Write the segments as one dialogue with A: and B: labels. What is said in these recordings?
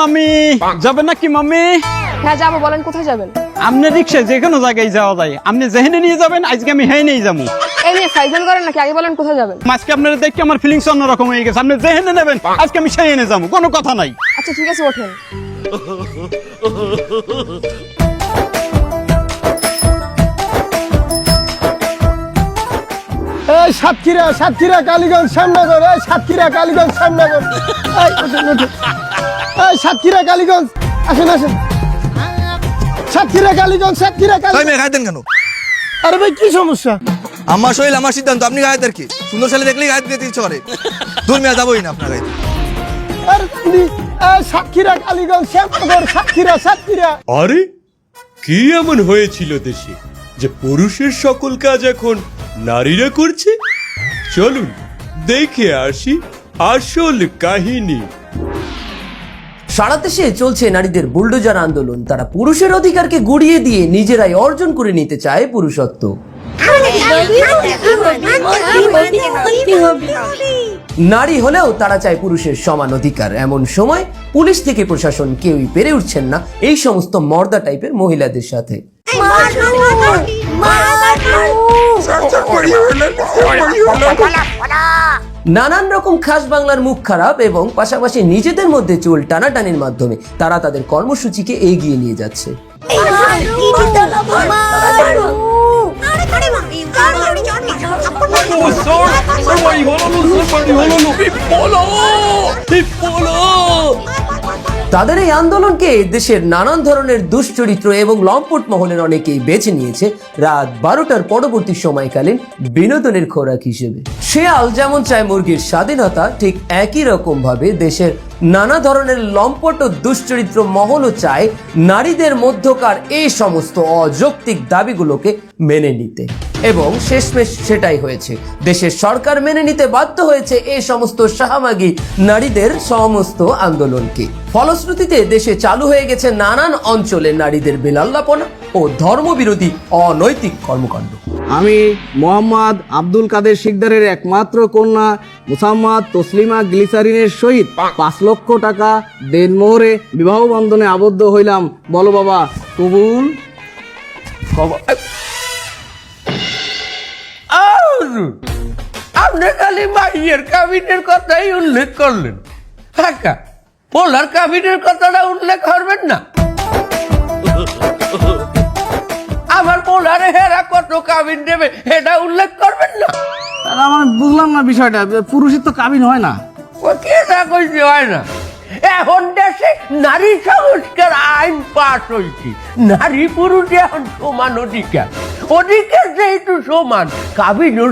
A: মামি যাবেন নাকি মামি?
B: হ্যাঁ যাবো, বলেন কোথায় যাবেন?
A: আপনি রিক্সায় যে কোনো জায়গায় যাওয়া যায়, আপনি যেখানে নিয়ে যাবেন আজকে আমি হেই নিয়ে যাবো।
B: এই নিয়ে ফাইজলাম করেন নাকি, আগে বলেন কোথায় যাবেন?
A: আজকে আপনারা দেখে আমার ফিলিংস অন্যরকম হয়ে গেছে। আপনি যেখানে নেবেন আজকে আমি সেই এনে যাবো, কোনো কথা নাই।
B: আচ্ছা ঠিক আছে, ওঠেন।
C: এই সাতক্ষীরা কালীগঞ্জ শ্যামনগর, এই সাতক্ষীরা কালীগঞ্জ শ্যামনগর, এই সাতক্ষীরা কালীগঞ্জ, আসেন আসেন, সাতক্ষীরা কালীগঞ্জ, সাতক্ষীরা কালীগঞ্জ।
D: গাইতেন কেন?
C: আরে ভাই কি সমস্যা?
D: আমার শরীর আমার সিদ্ধান্ত, আপনি গাইতে আর কি? সুন্দর ছেলে দেখলেই গাইতে দিতে ইচ্ছে করে। দূর মিয়া যাবোই না আপনার গাইতে।
C: আরে সাতক্ষীরা কালীগঞ্জ শ্যামনগর, সাতক্ষীরা।
E: আরে কি এমন হয়েছিল দেশে যে পুরুষের সকল কাজ এখন নারীরা করছে? চলুন দেখে আসি আসল কাহিনী।
F: সারা দেশে চলছে নারীদের বুলডোজার আন্দোলন। তারা পুরুষের অধিকারকে গুড়িয়ে দিয়ে নিজেরাই অর্জন করে নিতে চায় পুরুষত্ব। নারী হলেও তারা চায় পুরুষের সমান অধিকার। এমন সময় পুলিশ থেকে প্রশাসন কেউই পেরে উঠছেন না এই সমস্ত মর্দা টাইপের মহিলাদের সাথে। নানান রকম খাস বাংলার মুখ খারাপ এবং পাশাপাশি নিজেদের মধ্যে চুল টানাটানির মাধ্যমে তারা তাদের কর্মসূচিকে এগিয়ে নিয়ে যাচ্ছে। তাদের এই আন্দোলনকে দেশের নানান ধরনের দুশ্চরিত্র এবং লম্পট মহলের অনেকেই বেছে নিয়েছে রাত 12টার পরবর্তী সময়কালীন বিনোদনের খোরাক হিসেবে। শেয়াল যেমন চায় মুরগির স্বাধীনতা, ঠিক একই রকম ভাবে দেশের নানা ধরনের লম্পট ও দুশ্চরিত্র মহলও চায় নারীদের মধ্যকার এই সমস্ত অযৌক্তিক দাবিগুলোকে মেনে নিতে। এবং শেষমেশ সেটাই হয়েছে। দেশের সরকার মেনে নিতে বাধ্য হয়েছে এই সমস্ত শাহবাগী নারীদের সমস্ত আন্দোলনকে। ফলশ্রুতিতে দেশে চালু হয়ে গেছে নানান অঞ্চলে নারীদের বেলাল্লাপনা ও ধর্মবিরোধী অনৈতিক কর্মকাণ্ড।
G: আমি মোহাম্মদ আব্দুল কাদের শিকদারের একমাত্র কন্যা মুসাম্মাদ তসলিমা গ্লিসারিনের সহিত 5 লক্ষ টাকা দেনমোহরে বিবাহ বন্ধনে আবদ্ধ হইলাম। বলো বাবা, কবুল?
H: আপনি খালি মাইয়ের কাবিনের কথাই উল্লেখ করলেন, পোলার কাবিনের কথাটা উল্লেখ করবেন না? আমার পোলারে হেরা কত কাবিন দেবে এটা উল্লেখ করবেন না?
G: আমার বুঝলাম না বিষয়টা, পুরুষের তো কাবিন হয় না।
H: কে না কইছে হয় না? এখন দেশে নারী সংস্কার আইন পাস হয়েছে, নারী পুরুষ এখন সমান অধিকার। অধিকার যেহেতু সমান, কাবিনও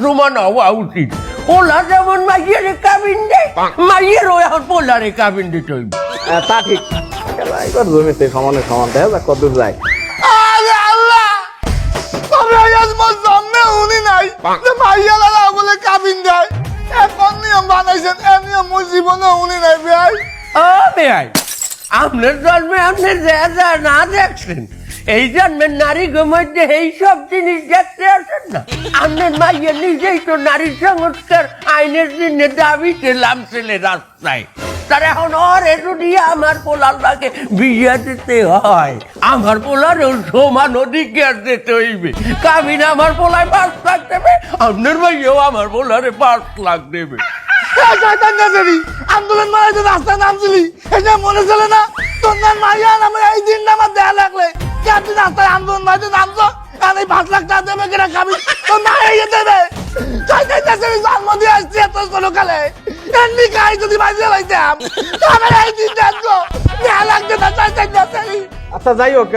H: সমান হওয়া উচিত। পোলা যেমন মাইয়ের কাবিন দেয়, মাইয়েরও এখন পোলারে কাবিন দিতে হইবে।
G: তা ঠিক, এবার জমিতে সমানে সমান দেখা যাক কত যায়।
H: আপনার জন্মে আপনি যা না দেখছেন, এই জন্মের নারী মধ্যে এই সব জিনিস দেখতে আসেন না। আপনার মাইয়া নিজেই তো নারী সংস্কার আইনের জন্য দাবিতে নামছিলে রাস্তায়। তার এখন যদি আমার পোলারটাকে বিয়ে দিতে হয়, আমার পোলারও সমান অধিকার দিতে হইবে। কাবিন আমার পোলায় 5 লাখ দেবে, আপনার ভাইও আমার পোলারে 5 লাখ দেবে।
C: আন্দোলন মারা রাস্তায় নামছিলি, এটা মনে চলে না? তোর নাম মাইয়া আমার এই দিনটা আমার দেয়া লাগলে তুই রাস্তায় আন্দোলন মারতে নামছো, আর এই 5 লাখ টাকা দেবে কিনা খাবি? তোর মা এগিয়ে দেবে। জন্ম দিয়ে আসছি এত কোনো কালে, এমনি খাই যদি বাজিয়ে লাইতাম আমার এই দিনটা দেয়া লাগছে না।
G: আচ্ছা যাই হোক,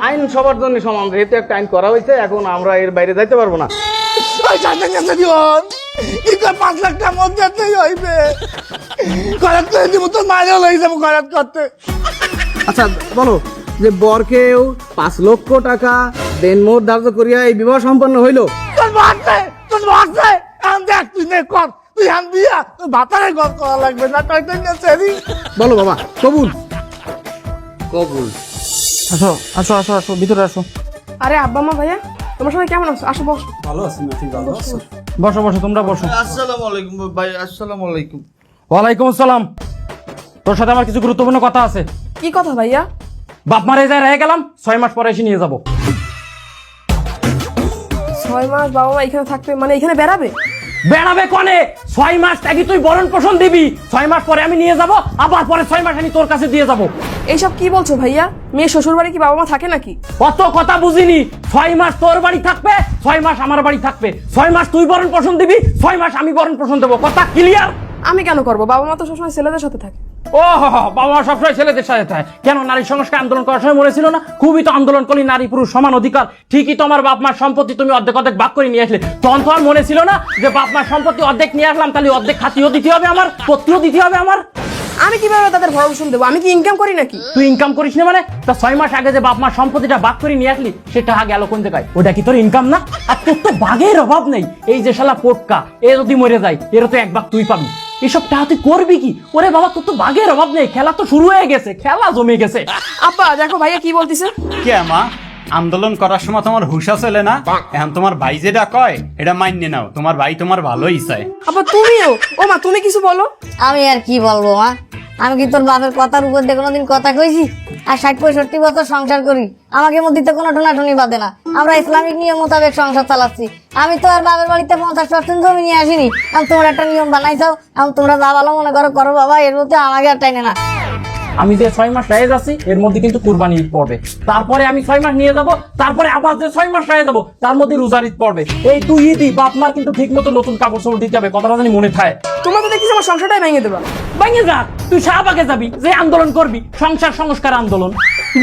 G: আইন সবার জন্য সমান, যেহেতু একটা আইন করা হয়েছে, এখন আমরা এর বাইরে যাইতে পারবো না।
C: 5 লাখ টাকা মধ্যে হইবে, খরচ করে দিব, তোর মায়েরও লই যাবো খরচ করতে।
G: আচ্ছা বলো যে বরকেও 5 লক্ষ টাকা দেনমোহর ধার্য করিয়া এই বিবাহ সম্পন্ন হইল।
C: তোর ভাগছে এখন দেখ, তুই নে কর, তুই আন বিয়া, তোর ভাতারে ঘর করা লাগবে না।
G: বলো বাবা, কবুল?
F: কবুল।
G: আসো আসো আসো আসো, ভিতরে আসো।
B: আরে আব্বা মা ভাইয়া, তোমার সবাই কেমন আছো? আসো বসো।
A: ভালো আছি না? ঠিক ভালো আছো?
G: বসো বসো, তোমরা বসো।
D: আসসালামু আলাইকুম ভাই। আসসালামু আলাইকুম।
G: ওয়ালাইকুম আসসালাম।
I: তোর সাথে আমার কিছু গুরুত্বপূর্ণ কথা আছে।
B: কি কথা ভাইয়া?
I: বাপ মারে যায় রয়ে গেলাম, 6 মাস পরে এসে নিয়ে যাবো।
B: 6 মাস বাবা মা এখানে থাকবে, মানে এখানে বেড়াবে?
I: বেড়াবে কনে? 6 মাস আগে তুই বরণ পোষণ দিবি, 6 মাস পরে আমি নিয়ে যাব, আবার পরে 6 মাস আমি তোর কাছে দিয়ে যাব।
B: এইসব কি বলছো ভাইয়া? মেয়ে শ্বশুর বাড়ি কি বাবা মা থাকে নাকি?
I: অত কথা বুঝিনি। 6 মাস তোর বাড়ি থাকবে, 6 মাস আমার বাড়ি থাকবে, 6 মাস তুই বরণ পোষণ দিবি, 6 মাস আমি বরণ পোষণ দেবো। কথা ক্লিয়ার?
B: আমি কেন করবো? বাবা মা তো সবসময় ছেলেদের সাথে থাকে।
I: ও বাবা মা সবসময় ছেলেদের সাথে থাকে কেন? নারী সংস্কার আন্দোলন করার সময় মরেছিল না? খুবই তো আন্দোলন করলি নারী পুরুষ সমান অধিকার। ঠিকই তোমার বাপ মার সম্পত্তি তুমি অর্ধেক অর্ধেক ভাগ করে নিয়ে আসলে, তখন তো আর মনে ছিল না যে বাপ মার সম্পত্তি অর্ধেক নিয়ে আসলাম, তাহলে অর্ধেক খাতিও দিতে হবে আমার, পত্রিও দিতে হবে আমার।
B: আমি কিভাবে তাদের ভরণ পোষণ দেবো? আমি কি ইনকাম করি নাকি?
I: তুই ইনকাম করিস না মানে? তা 6 মাস আগে যে বাপ মার সম্পত্তিটা ভাগ করে নিয়ে আসলি, সেটা গেল কোন জায়গায়? ওটা কি তোর ইনকাম না? আর তোর তো ভাগের অভাব নেই। এই যে শালা পোটকা, এ যদি মরে যায় এর তো 1 ভাগ তুই পাবি। এসব টাকা তুই করবি কি? ওরে বাবা, তোর তো ভাগের অভাব নেই, খেলা তো শুরু হয়ে গেছে, খেলা জমে গেছে।
B: আব্বা দেখো ভাইয়া কি বলতিছে।
A: কে মা, আন্দোলন করার সময় তোমার হুশ ছেলে না? এখন তোমার ভাই যেটা কয় এটা মাইনে নাও, তোমার ভাই তোমার ভালোই চায়।
B: আব্বা তুমিও? ও মা তুমি কিছু বলো।
J: আমি আর কি বলবো মা, আমি কি তোর বাপের কথার উপর দিয়ে কোনোদিন কথা কইছি? আর 60-65 বছর সংসার করি, আমাকে মধ্যে তো কোনো ঠোনাঠুনি বাদে না। আমরা ইসলামিক নিয়ম মোতাবেক সংসার চালাচ্ছি। আমি তো আর বাপের বাড়িতে 50% জমি নিয়ে আসিনি। আমি তোমরা একটা নিয়ম বানাইছাও, আমি তোমরা যা ভালো মনে করো করো বাবা, এর মধ্যে আমাকে আর টাইনে না।
I: আমি যে 6 মাস রায় যাচ্ছি এর মধ্যে কিন্তু কুরবানি ঈদ পড়বে, তারপরে আমি 6 মাস নিয়ে যাব, তারপরে আবার যে 6 মাস রায় যাবো তার মধ্যে রোজার ঈদ পড়বে। এই তুই ঈদই বাপ মার কিন্তু ঠিক মতো নতুন কাপড় চোপড় দিতে হবে, কথাটা জানি মনে থাকে।
B: তোমরা তো দেখছি আমার সংসারটাই ভেঙে দেবা।
I: ভেঙে যা, তুই শাহবাগে যাবি, যে আন্দোলন করবি সংসার সংস্কার আন্দোলন।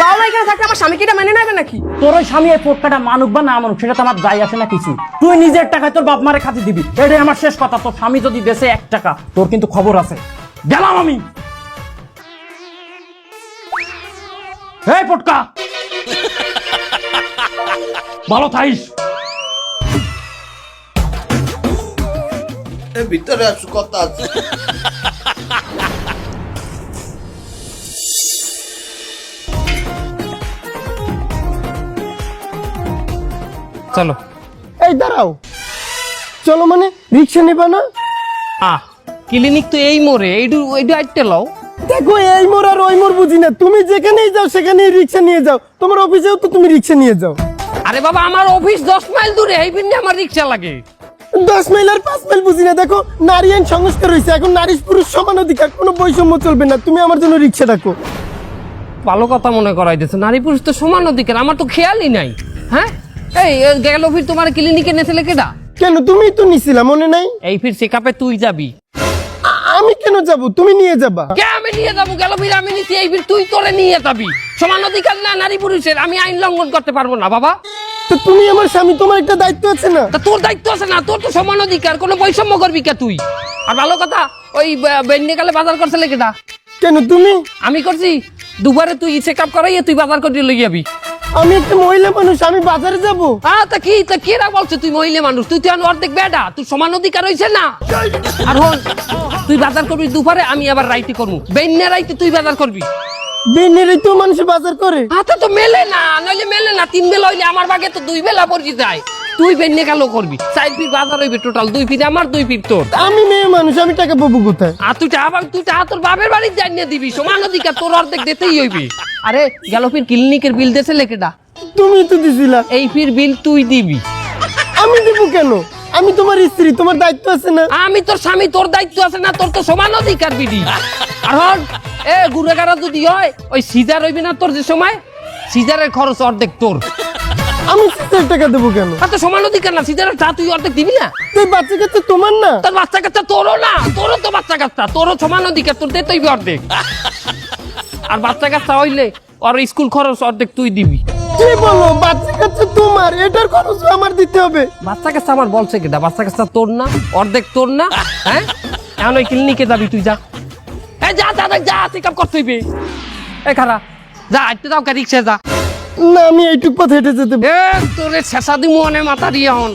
B: বাবা মা এখানে থাকলে আমার স্বামীকে এটা মেনে নেবে নাকি?
I: তোর ওই স্বামী এই পোটকাটা মানুক বা না মানুক সেটা তো আমার যাই আসে না কিছু। তুই নিজের টাকায় তোর বাপ মারে খাতি দিবি, এটাই আমার শেষ কথা। তোর স্বামী যদি দেশে 1 টাকা, তোর কিন্তু খবর আছে। গেলাম আমি। এই পোটকা, ভালো থাইস।
C: ভিতরে আসু, কথা আছে।
I: চলো।
H: এই দাঁড়াও, চলো মানে রিক্সা নেবা না?
I: ক্লিনিক তো এই মোড়ে, এইটু আইতে লও।
H: দেখো এই মোড় আর ওই মোড় বুঝি না, তুমি যেখানেই যাও সেখানেই রিক্সা নিয়ে যাও। তোমার অফিসেও তো তুমি রিক্সা নিয়ে যাও।
I: আরে বাবা, আমার অফিস 10 মাইল দূরে, এই পিনে আমার রিক্সা লাগে।
H: 10 মাইল আর 5 মাইল বুঝি না। দেখো নারী আইন সংস্কার হয়েছে, এখন নারী পুরুষ সমান অধিকার, কোনো বৈষম্য চলবে না। তুমি আমার জন্য রিক্সা ডাকো।
I: ভালো কথা মনে করাই দিয়েছে, নারী পুরুষ তো সমান অধিকার, আমার তো খেয়ালই নাই। হ্যাঁ, এই গেল ফির তোমার ক্লিনিকে নেছিলে কেডা?
H: কেন, তুমি তো নিছিলা, মনে নাই?
I: এই ফির চেকআপে তুই যাবি।
H: আমি কেন যাব? তুমি নিয়ে যাবা।
I: কে আমি নিয়ে যাবো? গেল ফির আমি নিছি, এই ফির তুই তোরে নিয়ে যাবি। সমান অধিকার না নারী পুরুষের, আমি আইন লঙ্ঘন করতে পারবো না বাবা।
H: তো তুমি আমার স্বামী, তোমার একটা দায়িত্ব আছে না?
I: তা তোর দায়িত্ব আছে না? তোর তো সমান অধিকার, কোনো বৈষম্য করবি কে তুই? আর ভালো কথা, ওই বেন্যকালে বাজার করছিলে কেডা?
H: কেন তুমি?
I: আমি করছি। দুবারে তুই চেকআপ করাইয়ে তুই বাজার করে লই যাবি।
H: আমি একটা মহিলা মানুষ, আমি বাজারে যাব।
I: তা কি রা বলছে তুই মহিলা মানুষ? তুই তো অর্ধেক বেডা, তুই সমান অধিকার হইছে না? আর হন, তুই বাজার করবি দুপুরে, আমি আবার রাইতে করবো। বেন্যা রাইতে তুই বাজার করবি।
H: বেনেরই তো মানুষ বাজার করে।
I: হাতে তো মেলে না, নইলে মেলে না। 3 বেলা হইলে আমার ভাগে তো 2 বেলা পড়ি যায়। তুই বেন্যা গেল করবি, 4 ফিট বাজার হইবে টোটাল, 2 ফিট আমার 2 ফিট তোর।
H: আমি মেয়ে মানুষ, আমি টাকা পাবো কোথায়?
I: আর তুই তোর বাপের বাড়ি জানিয়ে দিবি, সমান অধিকার তোর অর্ধেক দিতেই হইবি। আরে গেল ফির ক্লিনিকের বিল দেছে লেকেটা?
H: তুমি তো দিছিলা।
I: এই ফির বিল তুই দিবি।
H: আমি দিব কেন? আমি তোমার স্ত্রী, তোমার দায়িত্ব আছে না?
I: আমি তোর স্বামী, তোর দায়িত্ব আছে না? তোর তো সমান অধিকার বিধি। আর হন, গুড়ে গাড়া যদি হয়, ওই সিজার হইবি না তোর যে সময়, সিজারের খরচ অর্ধেক তোর।
H: আমি সিজার টাকা দেবো কেন?
I: আর তো সমান অধিকার না, সিজারের টা তুই অর্ধেক দিবি না?
H: তুই বাচ্চা কাচ্চা তোমার না?
I: তোর বাচ্চা কাচ্চা তোরও না, তোরও তো বাচ্চা কাচ্চা, তোরও সমান অধিকার, তোর দিতে হইবে অর্ধেক। আর বাচ্চা কাচ্চা হইলে ওর স্কুল খরচ অর্ধেক তুই দিবি।
H: কি বলো, বাচ্চা কাচ্চা তোমার, এটার খরচ আমার দিতে হবে?
I: বাচ্চা কাচ্চা আমার বলছে কেটা? বাচ্চা কাচ্চা তোর না, অর্ধেক তোর না? হ্যাঁ, এখন ওই ক্লিনিকে যাবি তুই, যা। যা চেকআপ করতে হইবে। খারা যা, একটু যাও, রিক্সা যা।
H: না, আমি এইটুক পথ হেঁটে যেতে।
I: তোরে শেষা দিমু অনেক মাথা দিয়ে হন।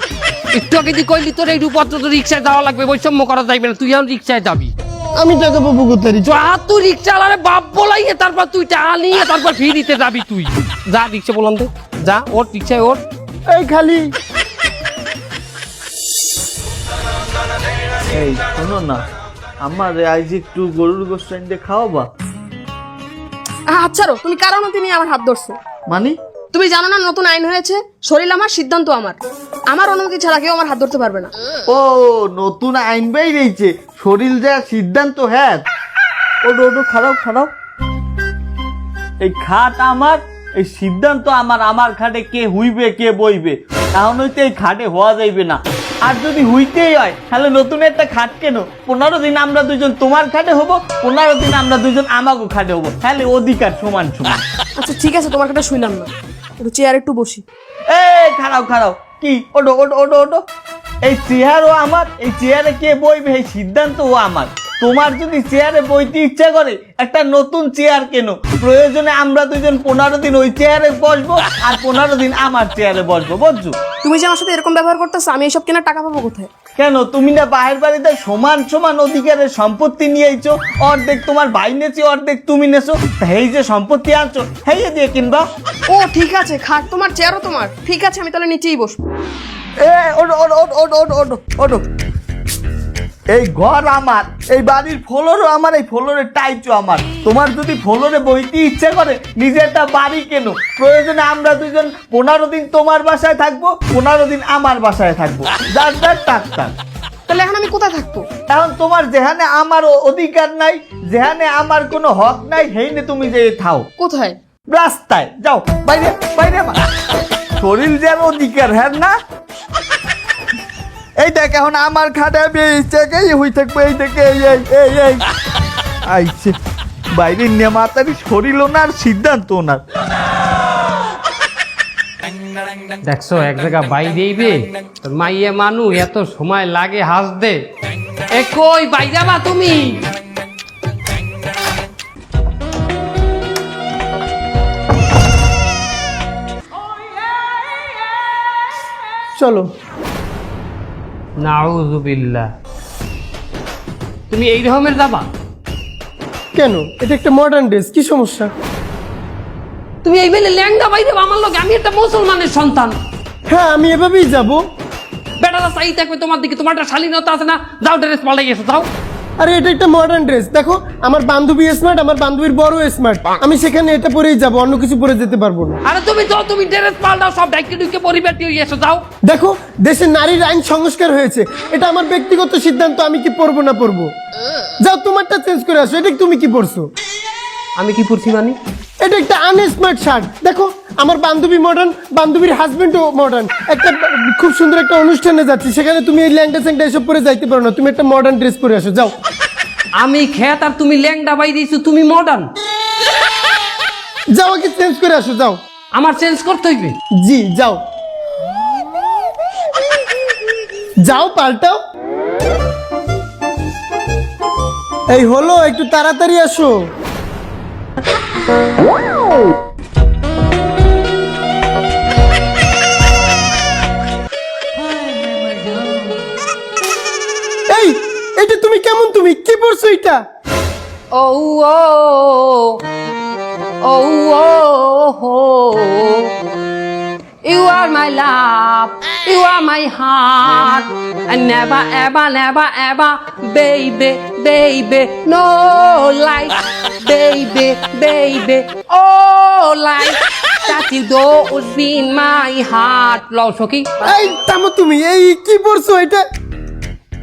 I: একটু আগে দি কইলি তোর এই রূপত্র তো রিক্সায় যাওয়া লাগবে, বৈষম্য করা যাইবে না। তুই এখন রিক্সায় যাবি।
H: আমি টাকা পাবো কোথায়?
I: যা, তুই রিক্সা আলারে বাপ বলাইয়ে তারপর তুই টাকা নিয়ে তারপর ফিরিতে যাবি তুই। যা, রিক্সা বললাম তো, যা, ওর রিক্সায় ওর।
H: এই খালি
G: এই শোনো না,
C: আমার আজ একটু গরুর গোস্ত এনে খাওয়াবা?
B: আচ্ছা রো, তুমি কার অনুমতি নিয়ে আমার হাত ধরছো?
C: মানে
B: তুমি জানো না নতুন আইন হয়েছে, শরীর আমার সিদ্ধান্ত আমার। আমার অনুমতি ছাড়া কেউ আমার হাত ধরতে পারবে না।
C: ও নতুন আইন বেরিয়েছে, শরীর যা সিদ্ধান্ত। হ্যাঁ ওটো ওটো খারাপ খারাপ। এই খাট আমার, এই সিদ্ধান্ত আমার। আমার খাটে কে হুইবে কে বইবে, এখন হইতে এই খাটে হওয়া যাইবে না। আর যদি হইতেই হয় তাহলে নতুন একটা খাট কেন? 15 দিন আমরা দুজন তোমার খাটে হবো, 15 দিন আমরা দুজন আমাকে খাটে হবো, তাহলে অধিকার সমান সমান।
B: আচ্ছা ঠিক আছে, তোমার কথা শুনলাম না, একটু চেয়ারে একটু বসি।
C: এই খারাপ খারাপ কি? ওটো ওটো ওটো ওটো। এই চেয়ারও আমার, এই চেয়ারে কে বইবে এই সিদ্ধান্তও আমার। তোমার যদি চেয়ারে বইতে ইচ্ছা করে একটা নতুন চেয়ার কেন, প্রয়োজনে আমরা দুজন 15 দিন ওই চেয়ারে বসবো আর 15 দিন আমার চেয়ারে বসবো, বুঝছো?
B: তুমি যে আমার সাথে এরকম ব্যবহার করতেছো, আমি এইসব কেনার টাকা পাবো কোথায়?
C: কেন তুমি না বাহির বাড়িতে সমান সমান অধিকারের সম্পত্তি নিয়েছো? অর্ধেক তোমার ভাই নেছে, অর্ধেক তুমি নেছো, এই যে সম্পত্তি আনছো হেই দিয়ে কিনবা।
B: ও ঠিক আছে, খাট তোমার, চেয়ারও তোমার, ঠিক আছে আমি তাহলে নিচেই বসবো।
C: ওটো ওটো ওটো ওটো ওটো ওটো। এই ঘর আমার, এই বাড়ির ফ্লোরও আমার, এই ফ্লোরের টাইচও আমার। তোমার যদি ফ্লোরে বইতে ইচ্ছে করে নিজে একটা বাড়ি কেন, প্রয়োজনে আমরা দুজন 15 দিন তোমার বাসায় থাকবো, 15 দিন আমার বাসায় থাকবো, যার যার টাকটাক।
B: তাহলে এখন আমি কোথায় থাকবো?
C: এখন তোমার যেখানে আমার অধিকার নাই, যেখানে আমার কোনো হক নাই, সেইনে তুমি যে থাও।
B: কোথায়?
C: রাস্তায় যাও, বাইরে বাইরে। শরীর যেন অধিকার, হ্যাঁ না? এই দেখ এখন আমার খাটে বেঁচে হই থাকবো, এই দেখে এই এই এই এই আইছে বাইরে নেমাতারি শরীর ওনার, সিদ্ধান্ত ওনার।
I: দেখছো এক জায়গা বাই দেইবে, তোর মাইয়ে মানু এত সময় লাগে হাসতে। এ কই বাই যাবা তুমি?
H: চলো।
I: নাউযুবিল্লাহ, তুমি এই রকমের যাবা?
H: কেন? এটা একটা মডার্ন ড্রেস, কি সমস্যা?
I: তুমি এই বেলে ল্যাংদা বাই দেবা আমার লগে? আমি একটা মুসলমানের সন্তান।
H: হ্যাঁ আমি এভাবেই যাব।
I: বেটারা চাই থাকবে তোমার দিকে, তোমার একটা শালীনতা আছে না? যাও ড্রেস পাল্টে গেছো, যাও।
H: আরে এটা একটা মডার্ন ড্রেস, দেখো আমার বান্ধবী স্মার্ট, আমার বান্ধবীর বড় স্মার্ট, আমি সেখানে এটা পরেই যাব, অন্য কিছু পরে যেতে পারবো না।
I: আরে তুমি যাও, তুমি ড্রেস পাল্টাও, সব ডাইকে ডুইকে পরিবারটি হয়ে এসো, যাও।
H: দেখো দেশে নারীর আইন সংস্কার হয়েছে, এটা আমার ব্যক্তিগত সিদ্ধান্ত, আমি কি পরবো না পরবো। যাও তোমারটা চেঞ্জ করে আসো। এটা তুমি কি পরছো?
I: আমি কি পড়ছি মানে?
H: এটা একটা আনস্মার্ট শার্ট। দেখো আমার বান্ধবী মডার্ন, বান্ধবীর হাজবেন্ডও মডার্ন, একটা খুব সুন্দর একটা অনুষ্ঠানে যাচ্ছি, সেখানে তুমি এই ল্যাংটা স্যাংটা এসব পরে যাইতে পারো না, তুমি একটা মডার্ন ড্রেস পরে আসো, যাও।
I: আমি খেত আর তুমি ল্যাংডা বাই দিয়েছো, তুমি মডার্ন।
H: যাও আগে চেঞ্জ করে আসো, যাও।
I: আমার চেঞ্জ করতে হইবে?
H: জি যাও যাও, পাল্টাও। এই হলো, একটু তাড়াতাড়ি আসো। এই এটা তুমি কেমন, তুমি কি পড়ছো এটা?
I: ও ও ও ও You are my love, you are my heart, and never, ever, never, ever, baby, baby, no life, baby, baby, oh life, that you don't be in my heart. লও সখী।
H: এই থামো তুমি, এই কি পড়ছো এটা?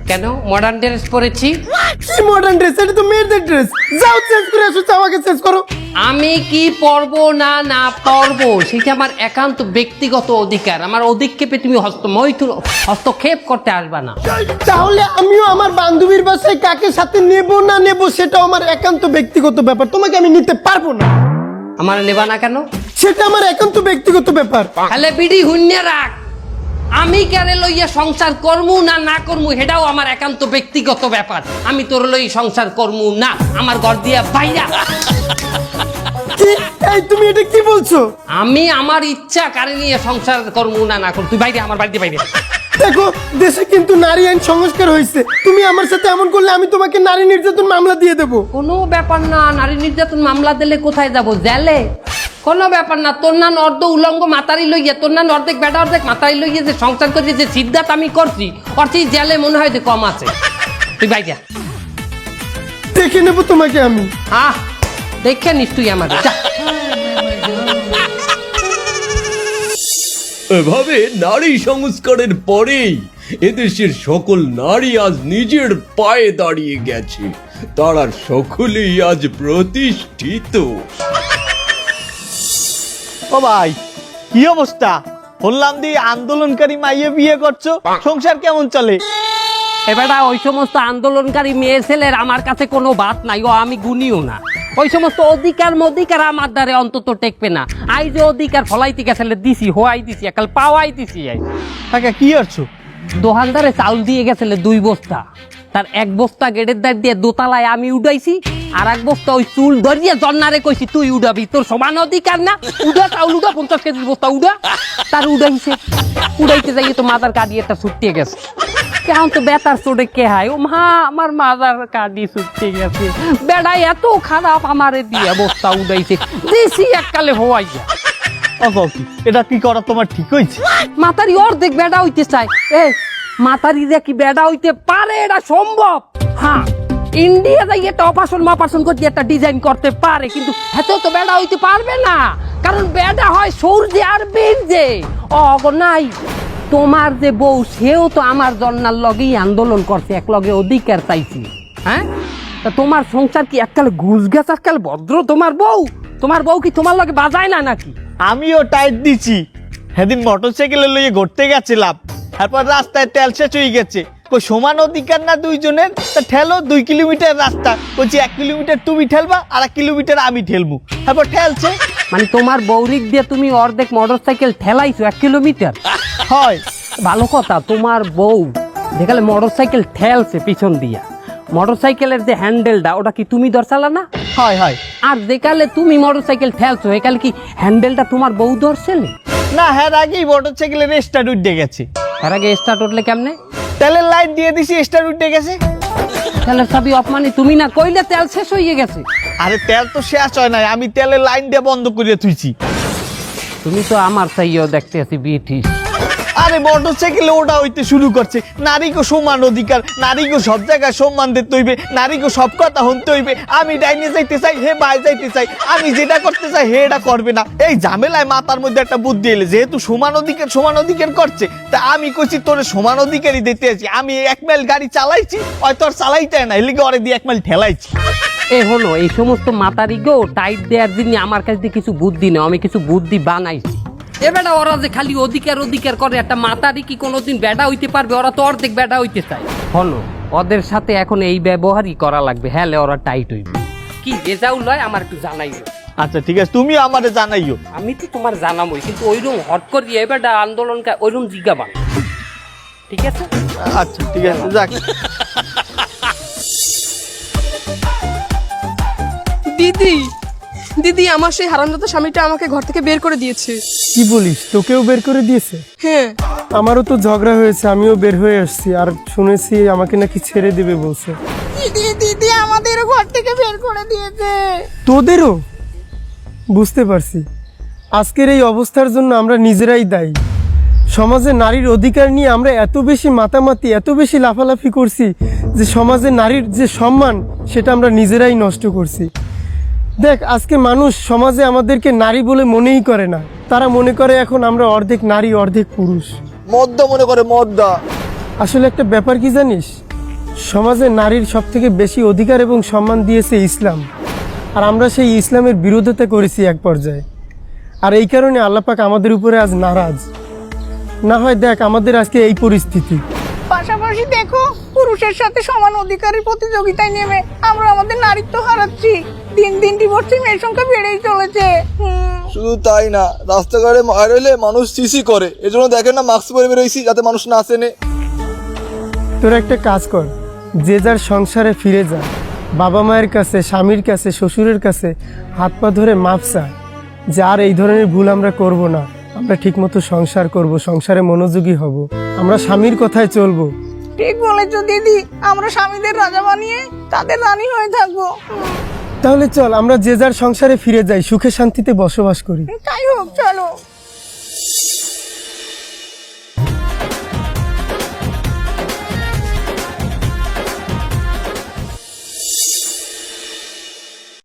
I: কেন মডার্ন ড্রেস পরেছি?
H: কি মডার্ন ড্রেস? এটা তো মেয়েদের ড্রেস। যাও চেঞ্জ করে আসো, যাও আগে চেঞ্জ করো।
I: আমি কি পরবো না না পরবো সেটা আমার একান্ত ব্যক্তিগত অধিকার। আমার অধিক্ষেপে তুমি হস্তক্ষেপ করতে আসবা না।
H: তাহলে আমিও আমার বান্ধবীর বাসায় কাকে সাথে নেব না নেব সেটা আমার একান্ত ব্যক্তিগত ব্যাপার, তোমাকে আমি নিতে পারবো না।
I: আমার নেবা না কেন?
H: সেটা আমার একান্ত ব্যক্তিগত ব্যাপার।
I: তাহলে বিডি হুন্যে রাখ, আমি কেরে লইয়া সংসার করমু না না করমু সেটাও আমার একান্ত ব্যক্তিগত ব্যাপার। আমি তোর লই সংসার করমু না, আমার ঘর দিয়া বাইরা।
H: কি? এই তুমি এটা কি বলছো?
I: আমি আমার ইচ্ছা কারে নিয়ে সংসার করমু না না করমু, তুই বাইরে, আমার বাড়িতে বাইরে।
H: দেখো দেশে কিন্তু নারী আইন সংস্কার হয়েছে, তুমি আমার সাথে এমন করলে আমি তোমাকে নারী নির্যাতন মামলা দিয়ে দেবো।
I: কোনো ব্যাপার না, নারী নির্যাতন মামলা দিলে কোথায় যাব? জেলে। কোনো ব্যাপার না, তোর নান অর্ধ উলঙ্গ মাতারি লইয়া, তোর নান অর্ধেক বেটা অর্ধেক মাতারি লইয়া যে সংসার করছি, যে সিদ্ধান্ত আমি করছি জেলে মনে হয় যে কম আছে। তুই বাইরা।
C: দেখে নেবো তোমাকে আমি।
H: আহ দেখে নিস তুই আমাকে যা।
E: এভাবে নারী সংস্কারের পরেই এদেশের সকল নারী আজ নিজের পায়ে দাঁড়িয়ে গেছে, তারা সকলেই আজ প্রতিষ্ঠিত।
C: ও ভাই কি অবস্থা? বললাম দি আন্দোলনকারী মাইয়ে বিয়ে করছো, সংসার কেমন চলে?
H: এবারে ওই সমস্ত আন্দোলনকারী মেয়ে ছেলের আমার কাছে কোনো বাত নাই, ও আমি গুনিও না। ওই সমস্ত অধিকার আমার দ্বারে অন্তত টেকবে না। আই যে অধিকার ফলাইতে গেছে দিছি, হোয়াই দিছি, একাল পাওয়াই দিছি।
C: কাকা কি করছো?
H: দোকানদারে চাউল দিয়ে গেছিল 2 বস্তা, তার 1 বস্তা গেটের দ্বার দিয়ে দোতলায় আমি উঠাইছি, আর 1 বস্তা ওই চুল ধরিয়ে জন্নারে কইছি তুই উড়াবি, তোর সমান অধিকার না, উড়া চাউল উড়া, 50 কেজির বস্তা উড়া। তার উড়াইছে, উড়াইতে যাইয়ে তো মাথার কাঁদিয়ে একটা ছুটিয়ে গেছে। কেমন তো বেতার চোটে কে হায়, ও মা আমার মাথার কাঁদি ছুটতে গেছে। বেড়াই এত খারাপ আমারে দিয়ে বস্তা উড়াইছে, দিছি এককালে হওয়াই যা।
C: এটা কি করা তোমার ঠিক হয়েছে?
H: মাতারি অর্ধেক বেড়া হইতে চায়, মাতারি যে কি বেড়া হইতে পারে এটা সম্ভব। হ্যাঁ, ইন্ডিয়া যাই একটা অপারেশন মাপারেশন করতে একটা ডিজাইন করতে পারে, কিন্তু এত তো বেড়া হইতে পারবে না, কারণ বেড়া হয় সূর্যে আর বীর্যে। নাই তোমার যে বউ, সেও তো আমার জন্নার লগেই আন্দোলন করছে, এক লগে অধিকার চাইছি। হ্যাঁ, তা তোমার সংসার কি এককালে ঘুষ গেছে, এককালে ভদ্র তোমার বউ কি তোমার লগে বাজায় না নাকি?
C: আমিও টাইট দিছি, সেদিন মোটরসাইকেলে লইয়ে ঘুরতে গেছিলাম, তারপর রাস্তায় তেল শেষ হয়ে গেছে। কই সমান অধিকার না দুইজনের? তা ঠেলো 2 কিলোমিটার রাস্তা, বলছি 1 কিলোমিটার তুমি ঠেলবা আর 1 কিলোমিটার আমি ঠেলবো, তারপর ঠেলছে।
H: মানে তোমার বৌরিক দিয়ে তুমি অর্ধেক মোটরসাইকেল ঠেলাইছো 1 কিলোমিটার?
C: হয়
H: ভালো কথা, তোমার বউ যেখানে মোটরসাইকেল ঠেলছে পিছন দিয়া, মোটরসাইকেলের যে হ্যান্ডেলটা ওটা কি তুমি ধরছালা না?
C: হয় হয়।
H: আর যেকালে তুমি মোটরসাইকেল ঠেলছো একালে কি হ্যান্ডেলটা তোমার বউ ধরছিলে?
C: না, হ্যাঁ আগেই মোটরসাইকেলের স্টার্ট উঠে গেছে।
H: এর আগে স্টার্ট উঠলে কেমনে?
C: তেলের লাইট দিয়ে দিছি, স্টার্ট উঠে গেছে।
H: তেলের সবই অপমানি, তুমি না কইলে তেল শেষ হয়ে গেছে।
C: আরে তেল তো শেষ হয় নাই, আমি তেলের লাইন দিয়ে বন্ধ করে থুইছি।
H: তুমি তো আমার চাইও দেখতে আছি বিটিস।
C: আরে মোটরসাইকেলে ওটা হইতে শুরু করছে, নারীকে সমান অধিকার, নারীকে সব জায়গায় সম্মান দিতে হইবে, নারীকে সব কথা শুনতে হইবে। আমি ডাইনে যাইতে চাই, হে বাই যাইতে চাই, আমি যেটা করতে চাই হে এটা করবে না। এই ঝামেলায় মাথার মধ্যে একটা বুদ্ধি এলে, যেহেতু সমান অধিকার করছে, তা আমি কইছি তোরে সমান অধিকারই দিতে আছি। আমি 1 মাইল গাড়ি চালাইছি, হয়তো আর চালাইতে না, এলিগে ওরে দিয়ে 1 মাইল ঠেলাইছি।
H: হলো এই সমস্ত মাতারি গো টাইট দেওয়ার জন্য আমার কাছে কিছু বুদ্ধি নেই, আমি কিছু বুদ্ধি বানাইছি। বেটা ওরা যে খালি অধিকার করে, একটা মাতারি কি কোনোদিন বেটা হইতে পারবে? ওরা তো অর্ধেক বেটা হইতে চায়। হলো ওদের সাথে এখন এই ব্যবহারই করা লাগবে, হ্যাঁ ওরা টাইট হইবে। কি রেজাউল হয় আমার একটু জানাইও।
C: আচ্ছা ঠিক আছে, তুমি আমারে জানাইও।
H: আমি তো তোমার জানাবোই, কিন্তু ওইরকম হট করিয়ে বেটা আন্দোলন ওইরকম জিজ্ঞাবান, ঠিক আছে?
C: আচ্ছা ঠিক আছে, যাক।
B: দিদি আমার সেই হারামজাদা স্বামীটা আমাকে ঘর থেকে বের করে দিয়েছে।
K: কি বলিস, তোকেও বের করে দিয়েছে?
B: হ্যাঁ,
K: আমারও তো ঝগড়া হয়েছে, আমিও বের হয়ে আসছি, আর শুনেছি আমাকে নাকি ছেড়ে দেবে বলছে।
B: দিদি আমাদেরও ঘর থেকে বের করে দিয়েছে।
K: তোদেরও? বুঝতে পারছি, আজকের এই অবস্থার জন্য আমরা নিজেরাই দায়ী। সমাজে নারীর অধিকার নিয়ে আমরা এত বেশি মাতামাতি, এত বেশি লাফালাফি করছি যে সমাজে নারীর যে সম্মান সেটা আমরা নিজেরাই নষ্ট করছি। দেখ, আজকে মানুষ সমাজে আমাদেরকে নারী বলে মনেই করে না, তারা মনে করে এখন আমরা অর্ধেক নারী অর্ধেক পুরুষ,
C: মদ্দা মনে করে, মদ্দা।
K: আসলে একটা ব্যাপার কি জানিস, সমাজে নারীর সব থেকে বেশি অধিকার এবং সম্মান দিয়েছে ইসলাম, আর আমরা সেই ইসলামের বিরোধিতা করেছি এক পর্যায়ে, আর এই কারণে আল্লাহ পাক আমাদের উপরে আজ নারাজ। না হয় দেখ আমাদের আজকে এই পরিস্থিতি।
B: পাশাপাশি দেখো, পুরুষের সাথে সমান অধিকারের প্রতিযোগিতায় নেমে আমরা আমাদের নারীত্ব হারাচ্ছি। দিন দিন ডিভোর্সি মেয়ের সংখ্যা বেড়েই চলেছে।
D: শুধু তাই না, রাস্তাঘাটে মার হইলে মানুষ সিসি করে, এজন্য দেখেন না মাস্ক পরে বেরোইছি যাতে মানুষ না চেনে।
K: তোরা একটা কাজ কর, যে যার সংসারে ফিরে যা, বাবা মায়ের কাছে, স্বামীর কাছে, শ্বশুরের কাছে হাত পা ধরে মাপ চা, যে আর এই ধরনের ভুল আমরা করব না, আমরা ঠিকমতো সংসার করব, সংসারে মনোযোগী হব, আমরা স্বামীর কথায় চলবো।
B: ঠিক বলেছো দিদি, আমরা স্বামীদের রাজা বানিয়ে তাদের রানী হয়ে থাকবো।
K: তাহলে চল আমরা যে যার সংসারে ফিরে যাই, সুখে শান্তিতে বসবাস করি।
B: তাই হোক, চলো।